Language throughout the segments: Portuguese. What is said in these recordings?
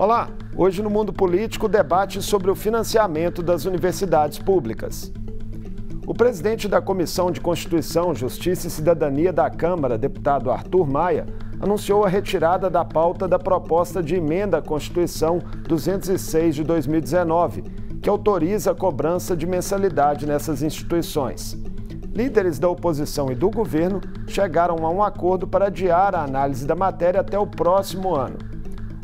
Olá, hoje no Mundo Político, debate sobre o financiamento das universidades públicas. O presidente da Comissão de Constituição, Justiça e Cidadania da Câmara, deputado Arthur Maia, anunciou a retirada da pauta da proposta de emenda à Constituição 206 de 2019, que autoriza a cobrança de mensalidade nessas instituições. Líderes da oposição e do governo chegaram a um acordo para adiar a análise da matéria até o próximo ano.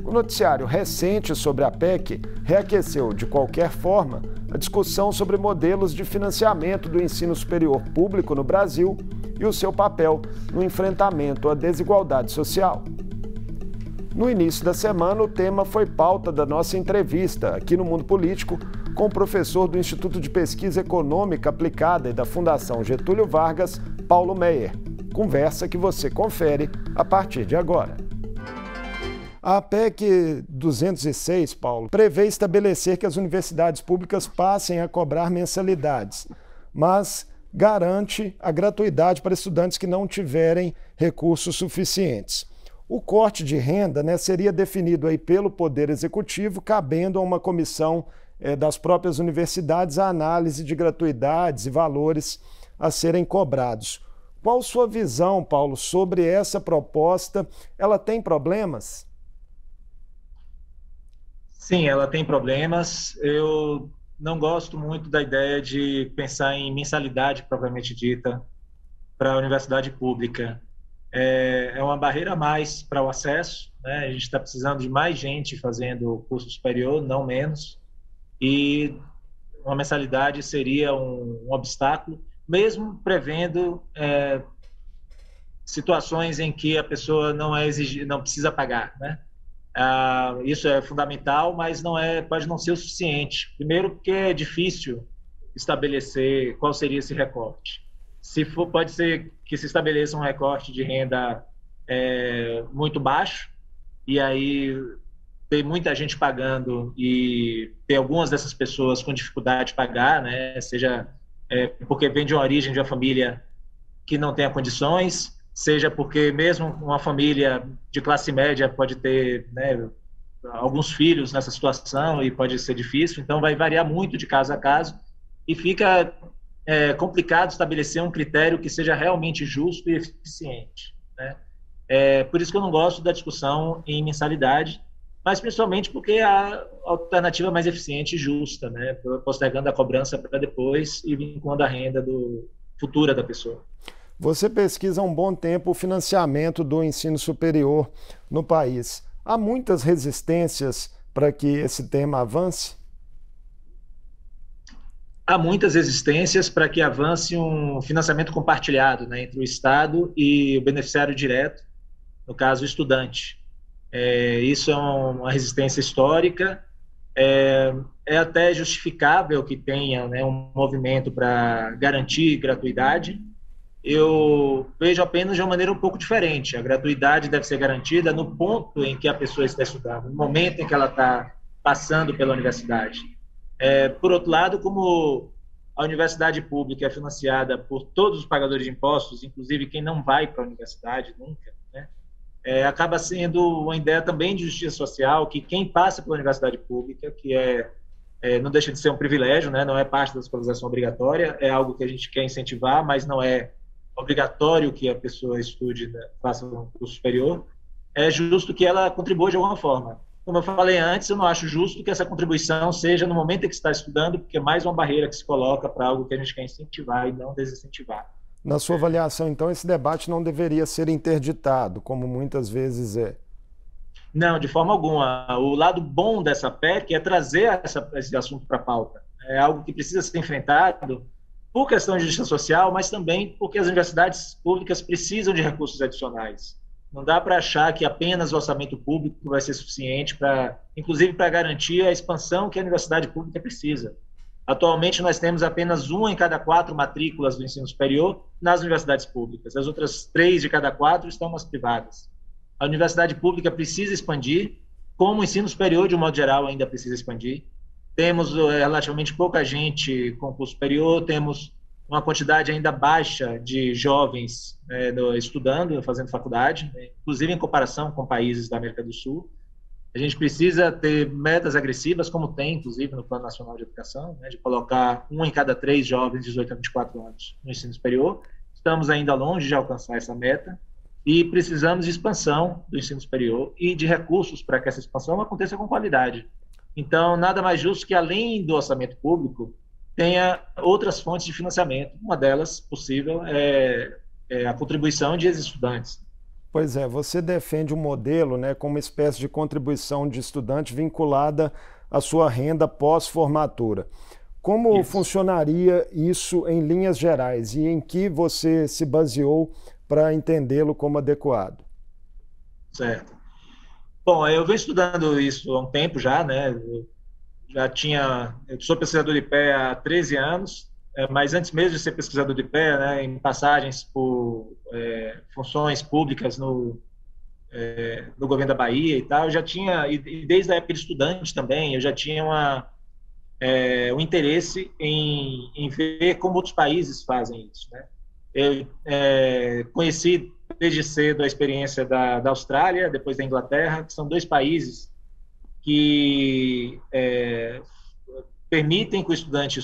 O noticiário recente sobre a PEC reaqueceu, de qualquer forma, a discussão sobre modelos de financiamento do ensino superior público no Brasil e o seu papel no enfrentamento à desigualdade social. No início da semana, o tema foi pauta da nossa entrevista aqui no Mundo Político com o professor do Instituto de Pesquisa Econômica Aplicada e da Fundação Getúlio Vargas, Paulo Meyer. Conversa que você confere a partir de agora. A PEC 206, Paulo, prevê estabelecer que as universidades públicas passem a cobrar mensalidades, mas garante a gratuidade para estudantes que não tiverem recursos suficientes. O corte de renda, seria definido aí pelo Poder Executivo, cabendo a uma comissão das próprias universidades a análise de gratuidades e valores a serem cobrados. Qual sua visão, Paulo, sobre essa proposta? Ela tem problemas? Sim, ela tem problemas. Eu não gosto muito da ideia de pensar em mensalidade propriamente dita para a universidade pública. É uma barreira a mais para o acesso, né? A gente está precisando de mais gente fazendo curso superior, não menos, e uma mensalidade seria um obstáculo, mesmo prevendo situações em que a pessoa não precisa pagar, né? Isso é fundamental, mas pode não ser o suficiente. Primeiro, porque é difícil estabelecer qual seria esse recorte. Pode ser que se estabeleça um recorte de renda muito baixo, e aí tem muita gente pagando e tem algumas dessas pessoas com dificuldade de pagar, né? Seja porque vem de uma origem de uma família que não tenha condições, seja porque mesmo uma família de classe média pode ter, né, alguns filhos nessa situação e pode ser difícil, então vai variar muito de caso a caso e fica complicado estabelecer um critério que seja realmente justo e eficiente, né? Por isso que eu não gosto da discussão em mensalidade, mas principalmente porque é a alternativa mais eficiente e justa, né, postergando a cobrança para depois e vinculando a renda futura da pessoa. Você pesquisa há um bom tempo o financiamento do ensino superior no país. Há muitas resistências para que esse tema avance? Há muitas resistências para que avance um financiamento compartilhado, né, entre o Estado e o beneficiário direto, no caso, o estudante. Isso é uma resistência histórica. É até justificável que tenha, né, um movimento para garantir gratuidade. Eu vejo apenas de uma maneira um pouco diferente. A gratuidade deve ser garantida no ponto em que a pessoa está estudando, no momento em que ela está passando pela universidade. Por outro lado, como a universidade pública é financiada por todos os pagadores de impostos, inclusive quem não vai para a universidade nunca, né? Acaba sendo uma ideia também de justiça social, que quem passa pela universidade pública, que não deixa de ser um privilégio, né? Não é parte da escolarização obrigatória, é algo que a gente quer incentivar, mas não é obrigatório que a pessoa estude, né, faça um curso superior. É justo que ela contribua de alguma forma. Como eu falei antes, eu não acho justo que essa contribuição seja no momento em que está estudando, porque é mais uma barreira que se coloca para algo que a gente quer incentivar e não desincentivar. Na sua avaliação, então, esse debate não deveria ser interditado, como muitas vezes é? Não, de forma alguma. O lado bom dessa PEC é trazer esse assunto para a pauta. É algo que precisa ser enfrentado por questão de justiça social, mas também porque as universidades públicas precisam de recursos adicionais. Não dá para achar que apenas o orçamento público vai ser suficiente inclusive para garantir a expansão que a universidade pública precisa. Atualmente, nós temos apenas 1 em cada 4 matrículas do ensino superior nas universidades públicas. As outras 3 de cada 4 estão nas privadas. A universidade pública precisa expandir, como o ensino superior, de um modo geral, ainda precisa expandir. Temos relativamente pouca gente com curso superior, temos uma quantidade ainda baixa de jovens estudando, fazendo faculdade, né, inclusive em comparação com países da América do Sul. A gente precisa ter metas agressivas, como tem, inclusive, no Plano Nacional de Educação, né, de colocar 1 em cada 3 jovens de 18 a 24 anos no ensino superior. Estamos ainda longe de alcançar essa meta e precisamos de expansão do ensino superior e de recursos para que essa expansão aconteça com qualidade. Então, nada mais justo que, além do orçamento público, tenha outras fontes de financiamento. Uma delas, possível, é a contribuição de ex-estudantes. Pois é, você defende um modelo, né, com uma espécie de contribuição de estudante vinculada à sua renda pós-formatura. Como funcionaria isso em linhas gerais e em que você se baseou para entendê-lo como adequado? Certo. Bom, eu venho estudando isso há um tempo já, né? Eu sou pesquisador de pé há 13 anos, mas antes mesmo de ser pesquisador de pé, né, em passagens por funções públicas no governo da Bahia e tal, eu já tinha, e desde a época de estudante também, eu já tinha um interesse em ver como outros países fazem isso, né? Eu conheci desde cedo a experiência da Austrália, depois da Inglaterra, que são 2 países que permitem que o estudante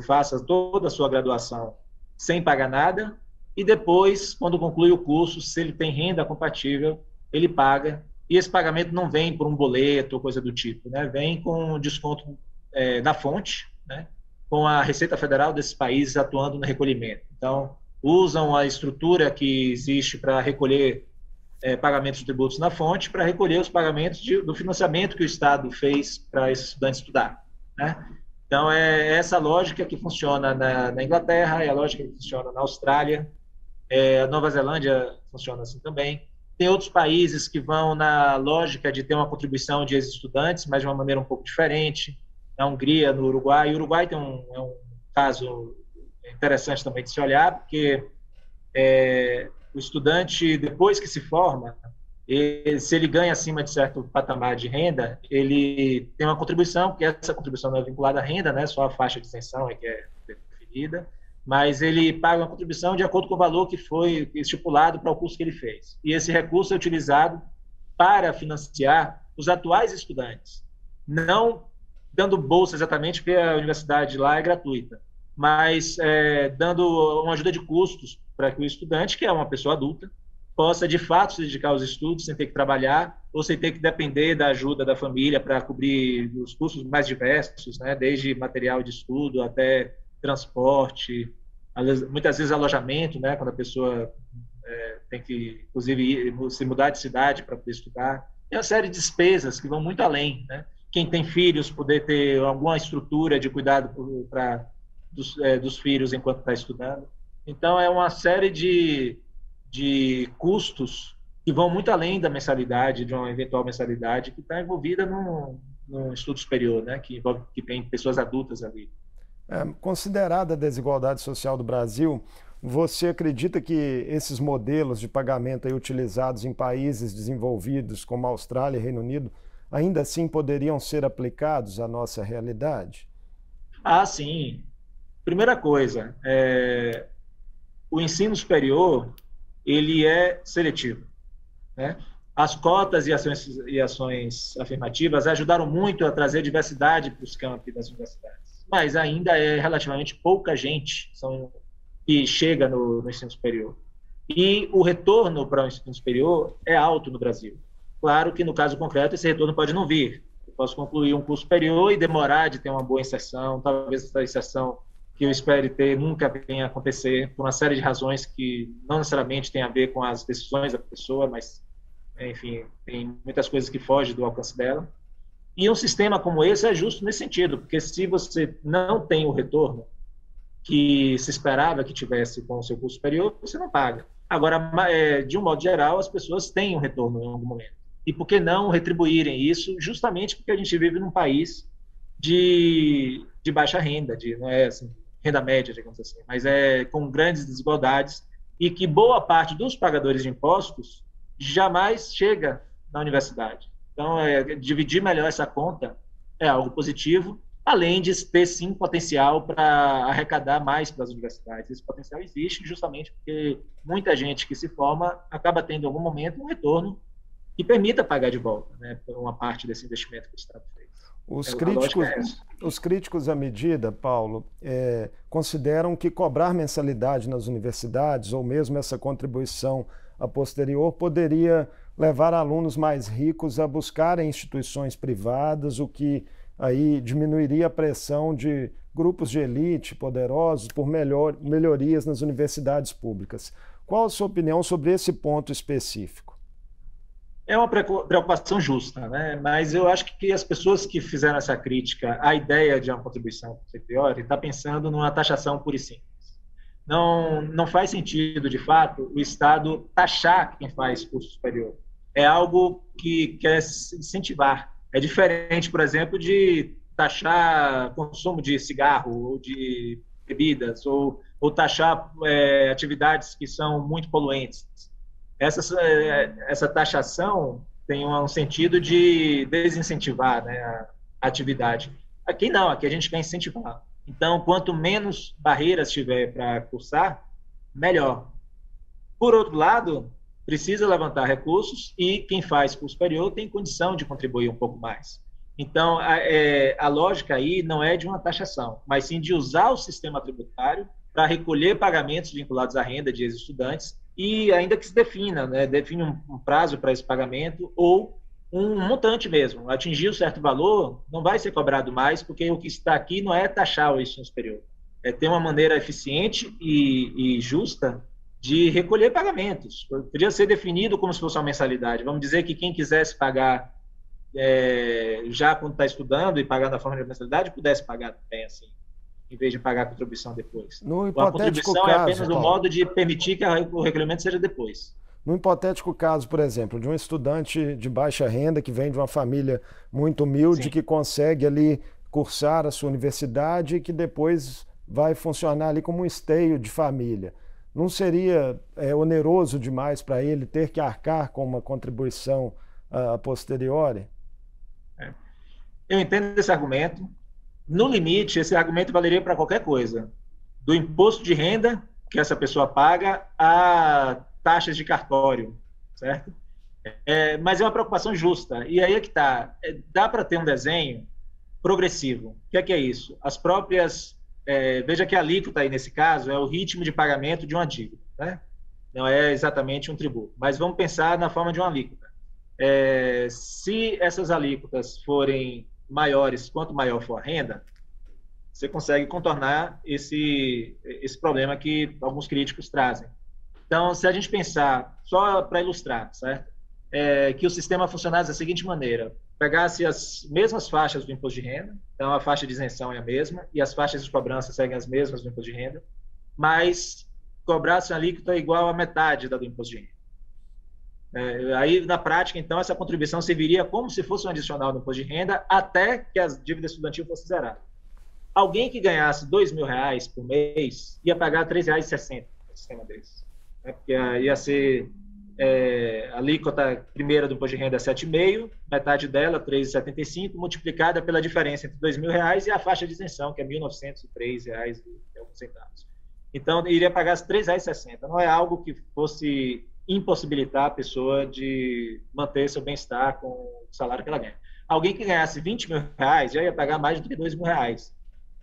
faça toda a sua graduação sem pagar nada e depois, quando conclui o curso, se ele tem renda compatível, ele paga. E esse pagamento não vem por um boleto ou coisa do tipo, né? Vem com desconto da fonte, né? Com a Receita Federal desses países atuando no recolhimento. Então, usam a estrutura que existe para recolher pagamentos de tributos na fonte, para recolher os pagamentos do financiamento que o Estado fez para esse estudante estudar, né? Então, é essa lógica que funciona na Inglaterra, é a lógica que funciona na Austrália, a Nova Zelândia funciona assim também. Tem outros países que vão na lógica de ter uma contribuição de ex-estudantes, mas de uma maneira um pouco diferente. Na Hungria, no Uruguai. O Uruguai tem um caso interessante também de se olhar, porque o estudante, depois que se forma, se ele ganha acima de certo patamar de renda, ele tem uma contribuição, porque essa contribuição não é vinculada à renda, né? Só a faixa de isenção é que é definida, mas ele paga uma contribuição de acordo com o valor que foi estipulado para o curso que ele fez. E esse recurso é utilizado para financiar os atuais estudantes, não dando bolsa exatamente, porque a universidade lá é gratuita, mas dando uma ajuda de custos para que o estudante, que é uma pessoa adulta, possa, de fato, se dedicar aos estudos sem ter que trabalhar ou sem ter que depender da ajuda da família para cobrir os custos mais diversos, né? Desde material de estudo até transporte, muitas vezes alojamento, né? Quando a pessoa tem que, inclusive, se mudar de cidade para poder estudar. Tem uma série de despesas que vão muito além, né? Quem tem filhos, poder ter alguma estrutura de cuidado dos filhos enquanto está estudando. Então, é uma série de custos que vão muito além da mensalidade, de uma eventual mensalidade, que está envolvida no estudo superior, né? Que tem pessoas adultas ali. Considerada a desigualdade social do Brasil, você acredita que esses modelos de pagamento aí utilizados em países desenvolvidos como Austrália e Reino Unido ainda assim poderiam ser aplicados à nossa realidade? Ah, sim. Primeira coisa, o ensino superior ele é seletivo, né? As cotas e ações afirmativas ajudaram muito a trazer diversidade para os campi das universidades, mas ainda é relativamente pouca gente que chega no ensino superior. E o retorno para o ensino superior é alto no Brasil. Claro que, no caso concreto, esse retorno pode não vir. Eu posso concluir um curso superior e demorar de ter uma boa inserção, talvez essa inserção que eu espere ter nunca venha a acontecer, por uma série de razões que não necessariamente tem a ver com as decisões da pessoa, mas, enfim, tem muitas coisas que fogem do alcance dela. E um sistema como esse é justo nesse sentido, porque se você não tem o retorno que se esperava que tivesse com o seu curso superior, você não paga. Agora, de um modo geral, as pessoas têm um retorno em algum momento. E por que não retribuírem isso justamente porque a gente vive num país de baixa renda, não é assim, renda média, digamos assim, mas com grandes desigualdades e que boa parte dos pagadores de impostos jamais chega na universidade. Então, dividir melhor essa conta é algo positivo, além de ter, sim, potencial para arrecadar mais para as universidades. Esse potencial existe justamente porque muita gente que se forma acaba tendo, em algum momento, um retorno que permita pagar de volta, né, por uma parte desse investimento que o Estado fez. Os críticos à medida, Paulo, consideram que cobrar mensalidade nas universidades, ou mesmo essa contribuição a posterior, poderia levar alunos mais ricos a buscarem instituições privadas, o que aí diminuiria a pressão de grupos de elite poderosos por melhorias nas universidades públicas. Qual a sua opinião sobre esse ponto específico? É uma preocupação justa, né? Mas eu acho que as pessoas que fizeram essa crítica à ideia de uma contribuição superior estão pensando numa taxação pura e simples. Não faz sentido, de fato, o Estado taxar quem faz curso superior. É algo que quer incentivar. É diferente, por exemplo, de taxar consumo de cigarro ou de bebidas, ou taxar atividades que são muito poluentes. Essa taxação tem um sentido de desincentivar, né, a atividade. Aqui não, aqui a gente quer incentivar. Então, quanto menos barreiras tiver para cursar, melhor. Por outro lado, precisa levantar recursos e quem faz curso superior tem condição de contribuir um pouco mais. Então, a lógica aí não é de uma taxação, mas sim de usar o sistema tributário para recolher pagamentos vinculados à renda de ex-estudantes e ainda que se defina, né, define um prazo para esse pagamento ou um montante mesmo. Atingir um certo valor, não vai ser cobrado mais, porque o que está aqui não é taxar o ensino superior, é ter uma maneira eficiente e justa de recolher pagamentos. Podia ser definido como se fosse uma mensalidade. Vamos dizer que quem quisesse pagar já quando está estudando e pagar na forma de mensalidade, pudesse pagar também assim, em vez de pagar a contribuição depois. A contribuição é apenas um modo de permitir que o recolhimento seja depois. No hipotético caso, por exemplo, de um estudante de baixa renda que vem de uma família muito humilde, sim, que consegue ali cursar a sua universidade e que depois vai funcionar ali como um esteio de família. Não seria oneroso demais para ele ter que arcar com uma contribuição a posteriori? Eu entendo esse argumento. No limite, esse argumento valeria para qualquer coisa. Do imposto de renda que essa pessoa paga a taxas de cartório, certo? Mas é uma preocupação justa. E aí é que está. Dá para ter um desenho progressivo. O que é isso? As próprias... veja que a alíquota aí, nesse caso, é o ritmo de pagamento de uma dívida, né? Não é exatamente um tributo. Mas vamos pensar na forma de uma alíquota. Se essas alíquotas forem maiores, quanto maior for a renda, você consegue contornar esse problema que alguns críticos trazem. Então, se a gente pensar, só para ilustrar, certo? Que o sistema funcionasse da seguinte maneira: pegasse as mesmas faixas do imposto de renda, então a faixa de isenção é a mesma, e as faixas de cobrança seguem as mesmas do imposto de renda, mas cobrasse uma alíquota igual à metade da do imposto de renda. Aí, na prática, então, essa contribuição serviria como se fosse um adicional do imposto de renda até que a dívida estudantil fosse zerada. Alguém que ganhasse R$2.000 por mês ia pagar R$3,60 no sistema desse. Porque ia ser a alíquota primeira do imposto de renda é 7,5, metade dela, R$3,75, multiplicada pela diferença entre R$2.000 e a faixa de isenção, que é R$1.903 e alguns centavos. Então, iria pagar R$3,60. Não é algo que fosse impossibilitar a pessoa de manter seu bem-estar com o salário que ela ganha. Alguém que ganhasse R$20.000 já ia pagar mais do que R$2.000,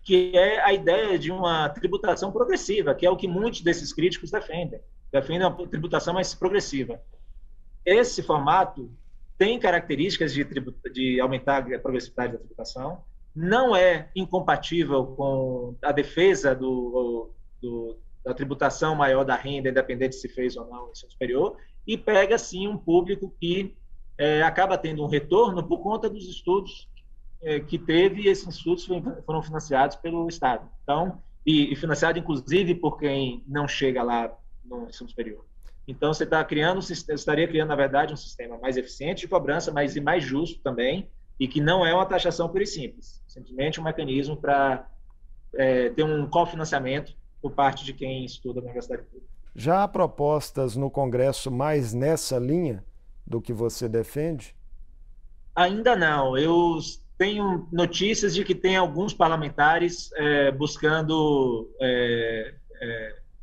que é a ideia de uma tributação progressiva, que é o que muitos desses críticos defendem. Defendem uma tributação mais progressiva. Esse formato tem características de aumentar a progressividade da tributação, não é incompatível com a defesa da tributação maior da renda, independente se fez ou não no ensino superior, e pega, sim, um público que acaba tendo um retorno por conta dos estudos que teve, e esses estudos foram financiados pelo Estado. Então, e financiado, inclusive, por quem não chega lá no ensino superior. Então, você estaria criando, na verdade, um sistema mais eficiente de cobrança, mas e mais justo também, e que não é uma taxação pura e simples, simplesmente um mecanismo para ter um cofinanciamento por parte de quem estuda na universidade pública. Já há propostas no Congresso mais nessa linha do que você defende? Ainda não. Eu tenho notícias de que tem alguns parlamentares buscando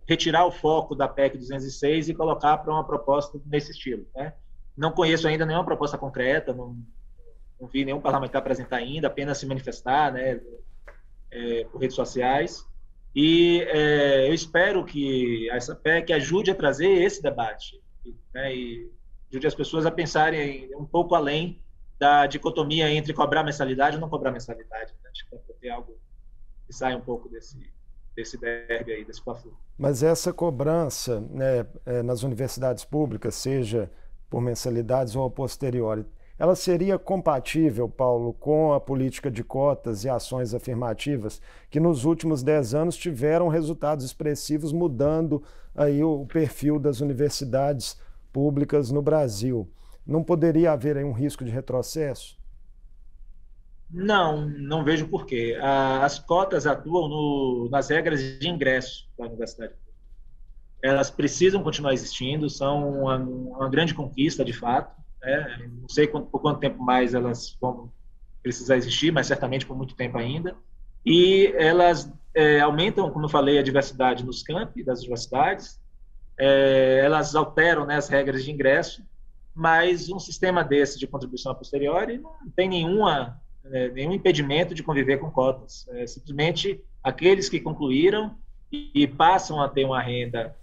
retirar o foco da PEC 206 e colocar para uma proposta nesse estilo, né? Não conheço ainda nenhuma proposta concreta, não vi nenhum parlamentar apresentar ainda, apenas se manifestar, né, por redes sociais. E eu espero que essa PEC ajude a trazer esse debate, né, e ajude as pessoas a pensarem um pouco além da dicotomia entre cobrar mensalidade ou não cobrar mensalidade. Né? Acho que vai ter algo que sai um pouco desse derby aí, desse conflito. Mas essa cobrança, né, nas universidades públicas, seja por mensalidades ou a posteriori, ela seria compatível, Paulo, com a política de cotas e ações afirmativas que nos últimos 10 anos tiveram resultados expressivos, mudando aí o perfil das universidades públicas no Brasil? Não poderia haver aí um risco de retrocesso? Não vejo por quê. As cotas atuam nas regras de ingresso da universidade. Elas precisam continuar existindo, são uma grande conquista, de fato. Né? Não sei por quanto tempo mais elas vão precisar existir, mas certamente por muito tempo ainda. E elas aumentam, como eu falei, a diversidade nos campi das universidades, elas alteram, né, as regras de ingresso, mas um sistema desse de contribuição a posteriori não tem nenhum impedimento de conviver com cotas. Simplesmente aqueles que concluíram e passam a ter uma renda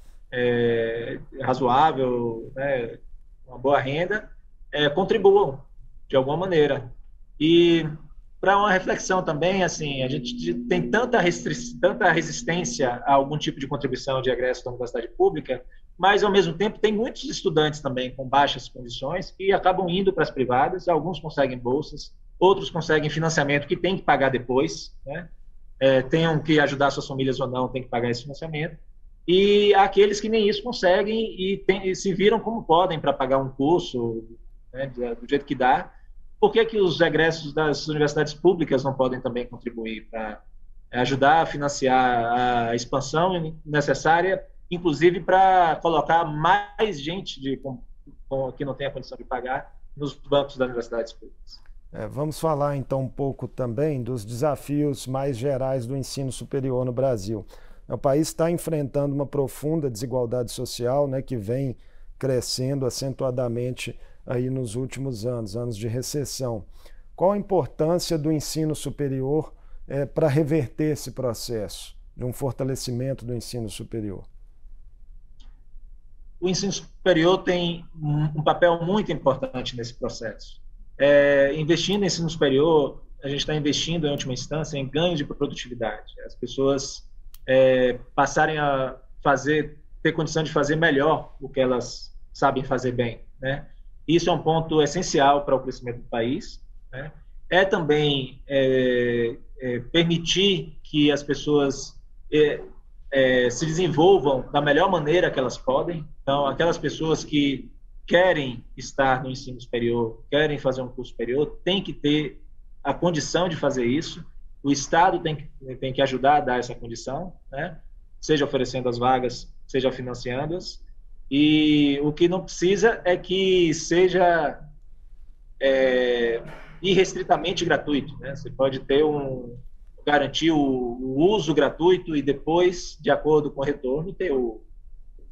razoável, né, uma boa renda, contribuam de alguma maneira. E para uma reflexão também, assim, a gente tem tanta resistência a algum tipo de contribuição de egresso da universidade pública, mas, ao mesmo tempo, tem muitos estudantes também com baixas condições que acabam indo para as privadas, alguns conseguem bolsas, outros conseguem financiamento que tem que pagar depois, né? Tenham que ajudar suas famílias ou não, tem que pagar esse financiamento, e aqueles que nem isso conseguem e se viram como podem para pagar um curso, né, do jeito que dá. Por que os egressos das universidades públicas não podem também contribuir para ajudar a financiar a expansão necessária, inclusive para colocar mais gente que não tem a condição de pagar nos bancos das universidades públicas? Vamos falar então um pouco também dos desafios mais gerais do ensino superior no Brasil. O país está enfrentando uma profunda desigualdade social, né, que vem crescendo acentuadamente aí nos últimos anos de recessão. Qual a importância do ensino superior para reverter esse processo, de um fortalecimento do ensino superior? O ensino superior tem um papel muito importante nesse processo. Investindo no ensino superior, a gente está investindo, em última instância, em ganho de produtividade. As pessoas passarem a ter condição de fazer melhor o que elas sabem fazer bem, né? Isso é um ponto essencial para o crescimento do país, né? Também permitir que as pessoas se desenvolvam da melhor maneira que elas podem. Então, aquelas pessoas que querem estar no ensino superior, querem fazer um curso superior, têm que ter a condição de fazer isso. O Estado tem que ajudar a dar essa condição, né? Seja oferecendo as vagas, seja financiando-as. E o que não precisa é que seja irrestritamente gratuito, né? Você pode garantir o uso gratuito e depois, de acordo com o retorno, ter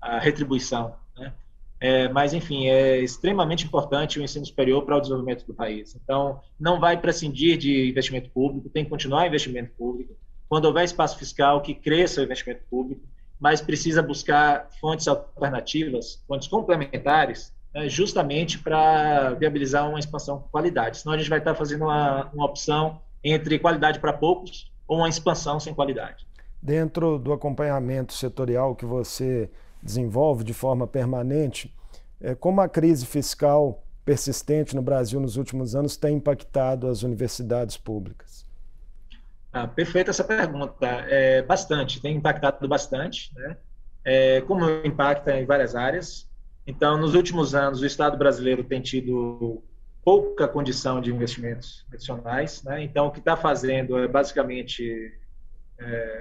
a retribuição, né? Mas, enfim, é extremamente importante o ensino superior para o desenvolvimento do país. Então, não vai prescindir de investimento público, tem que continuar investimento público. Quando houver espaço fiscal, que cresça o investimento público, mas precisa buscar fontes alternativas, fontes complementares, né, justamente para viabilizar uma expansão com qualidade. Senão a gente vai estar fazendo uma opção entre qualidade para poucos ou uma expansão sem qualidade. Dentro do acompanhamento setorial que você desenvolve de forma permanente, como a crise fiscal persistente no Brasil nos últimos anos tem impactado as universidades públicas? Perfeita essa pergunta. Bastante, tem impactado bastante, né? Como impacta em várias áreas. Então, nos últimos anos, o Estado brasileiro tem tido pouca condição de investimentos adicionais, né? Então, o que está fazendo é basicamente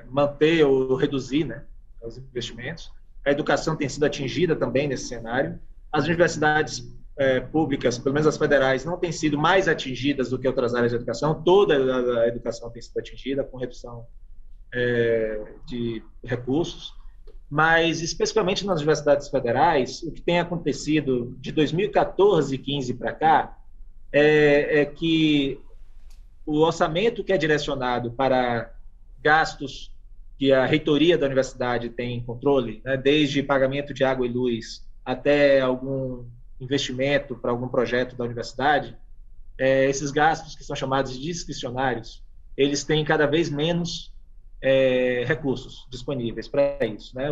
manter ou reduzir, né, os investimentos. A educação tem sido atingida também nesse cenário. As universidades públicas, pelo menos as federais, não têm sido mais atingidas do que outras áreas de educação. Toda a educação tem sido atingida com redução de recursos. mas especificamente nas universidades federais, o que tem acontecido de 2014 e 15 para cá é que o orçamento que é direcionado para gastos que a reitoria da universidade tem controle, né, desde pagamento de água e luz até algum investimento para algum projeto da universidade, esses gastos que são chamados de discricionários, eles têm cada vez menos recursos disponíveis para isso. Né?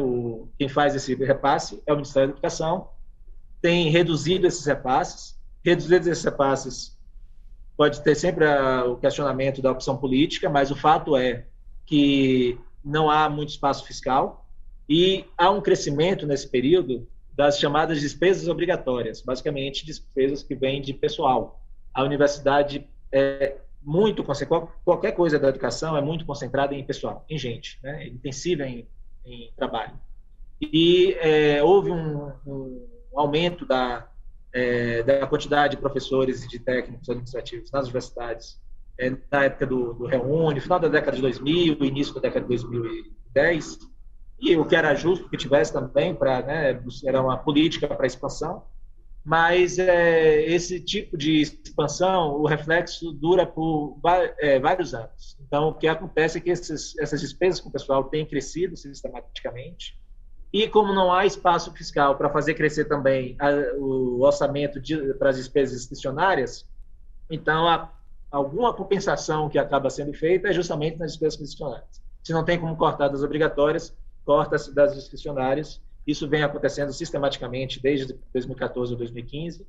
Quem faz esse repasse é o Ministério da Educação, tem reduzido esses repasses. Reduzidos esses repasses, pode ter sempre o questionamento da opção política, mas o fato é que não há muito espaço fiscal e há um crescimento nesse período das chamadas despesas obrigatórias, basicamente despesas que vêm de pessoal. A universidade qualquer coisa da educação é muito concentrada em pessoal, em gente, né? Intensiva em trabalho. E houve um aumento da quantidade de professores e de técnicos administrativos nas universidades na época do Reúne, final da década de 2000, início da década de 2010, e o que era justo que tivesse também, era uma política para expansão, mas esse tipo de expansão, o reflexo dura por vários anos. Então, o que acontece é que essas despesas com o pessoal têm crescido sistematicamente, e como não há espaço fiscal para fazer crescer também o orçamento para as despesas discricionárias, então alguma compensação que acaba sendo feita é justamente nas despesas discricionárias. Se não tem como cortar das obrigatórias, corta-se das discricionárias. Isso vem acontecendo sistematicamente desde 2014 ou 2015,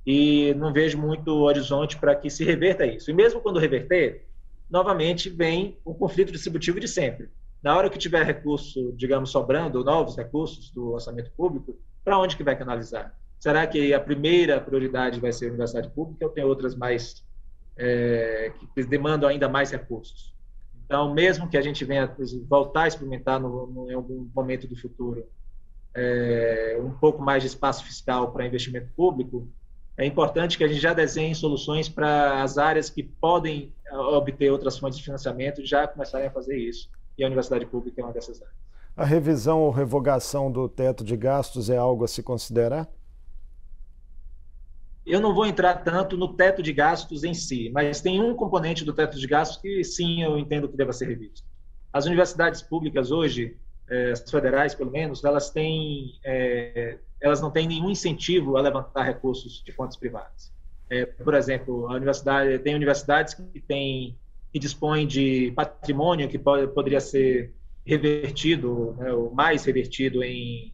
e não vejo muito horizonte para que se reverta isso. E mesmo quando reverter, novamente vem o conflito distributivo de sempre. Na hora que tiver recurso, digamos, sobrando, novos recursos do orçamento público, para onde que vai canalizar? Será que a primeira prioridade vai ser a universidade pública ou tem outras mais que demandam ainda mais recursos? Então, mesmo que a gente venha voltar a experimentar em algum momento do futuro um pouco mais de espaço fiscal para investimento público, é importante que a gente já desenhe soluções para as áreas que podem obter outras fontes de financiamento e já começarem a fazer isso. E a universidade pública é uma dessas áreas. A revisão ou revogação do teto de gastos é algo a se considerar? Eu não vou entrar tanto no teto de gastos em si, mas tem um componente do teto de gastos que, sim, eu entendo que deva ser revisto. As universidades públicas hoje, as federais pelo menos, elas não têm nenhum incentivo a levantar recursos de fontes privadas. Por exemplo, tem universidades que dispõem de patrimônio que poderia ser revertido, né, ou mais revertido em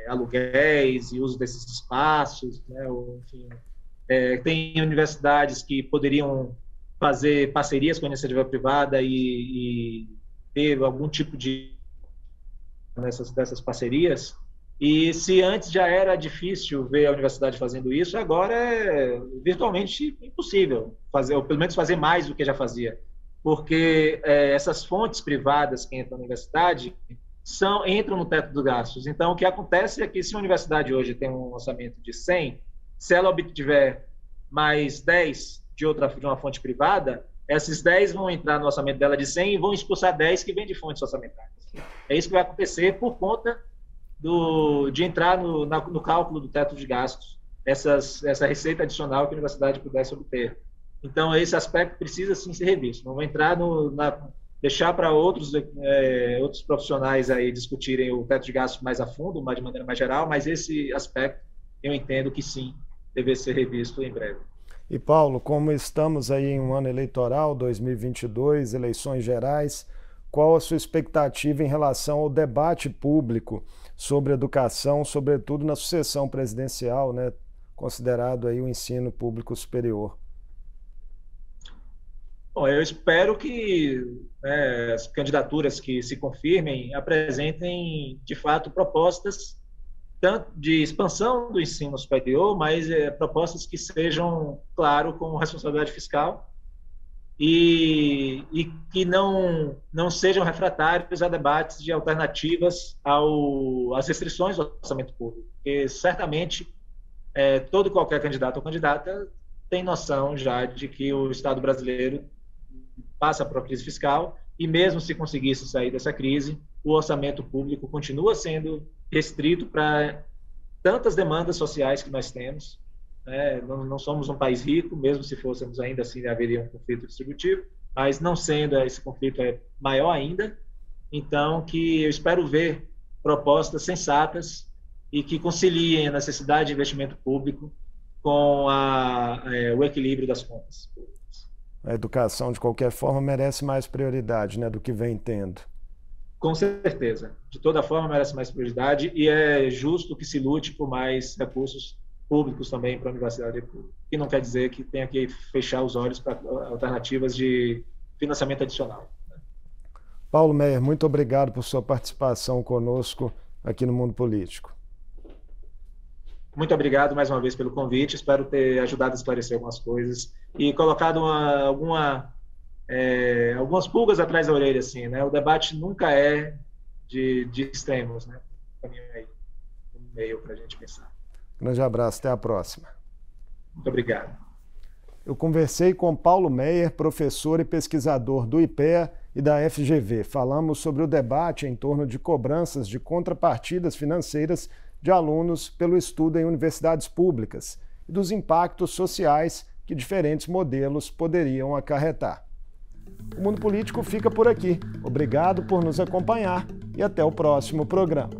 aluguéis e uso desses espaços, né, enfim, tem universidades que poderiam fazer parcerias com a iniciativa privada e ter algum tipo de dessas parcerias. E se antes já era difícil ver a universidade fazendo isso, agora é virtualmente impossível fazer, ou pelo menos fazer mais do que já fazia, porque essas fontes privadas que entram na universidade entram no teto dos gastos. Então, o que acontece é que se a universidade hoje tem um orçamento de 100, se ela obtiver mais 10 de uma fonte privada, esses 10 vão entrar no orçamento dela de 100 e vão expulsar 10 que vêm de fontes orçamentárias. É isso que vai acontecer por conta de entrar no cálculo do teto de gastos, essa receita adicional que a universidade pudesse obter. Então, esse aspecto precisa, sim, ser revisto. Não vou entrar deixar para outros profissionais aí discutirem o teto de gastos mais a fundo, de maneira mais geral, mas esse aspecto eu entendo que, sim, deve ser revisto em breve. E, Paulo, como estamos aí em um ano eleitoral, 2022, eleições gerais, qual a sua expectativa em relação ao debate público sobre educação, sobretudo na sucessão presidencial, né, considerado aí o ensino público superior? Bom, eu espero que as candidaturas que se confirmem apresentem, de fato, propostas tanto de expansão do ensino superior, mas propostas que sejam, claro, com responsabilidade fiscal e que não sejam refratários a debates de alternativas às restrições do orçamento público, porque certamente todo e qualquer candidato ou candidata tem noção já de que o Estado brasileiro passa por uma crise fiscal e mesmo se conseguisse sair dessa crise, o orçamento público continua sendo restrito para tantas demandas sociais que nós temos. Não somos um país rico, mesmo se fôssemos, ainda assim haveria um conflito distributivo, mas não sendo, esse conflito é maior ainda. Então, que eu espero ver propostas sensatas e que conciliem a necessidade de investimento público com o equilíbrio das contas públicas. A educação, de qualquer forma, merece mais prioridade, né, do que vem tendo. Com certeza. De toda forma, merece mais prioridade e é justo que se lute por mais recursos públicos também para a universidade pública. E não quer dizer que tenha que fechar os olhos para alternativas de financiamento adicional. Paulo Meyer, muito obrigado por sua participação conosco aqui no Mundo Político. Muito obrigado mais uma vez pelo convite, espero ter ajudado a esclarecer algumas coisas e colocado algumas pulgas atrás da orelha, assim, né? O debate nunca é de extremos, né? Caminho aí, no meio para a gente pensar. Grande abraço, até a próxima. Muito obrigado. Eu conversei com Paulo Meyer, professor e pesquisador do IPEA e da FGV. Falamos sobre o debate em torno de cobranças de contrapartidas financeiras de alunos pelo estudo em universidades públicas e dos impactos sociais que diferentes modelos poderiam acarretar. O Mundo Político fica por aqui. Obrigado por nos acompanhar e até o próximo programa.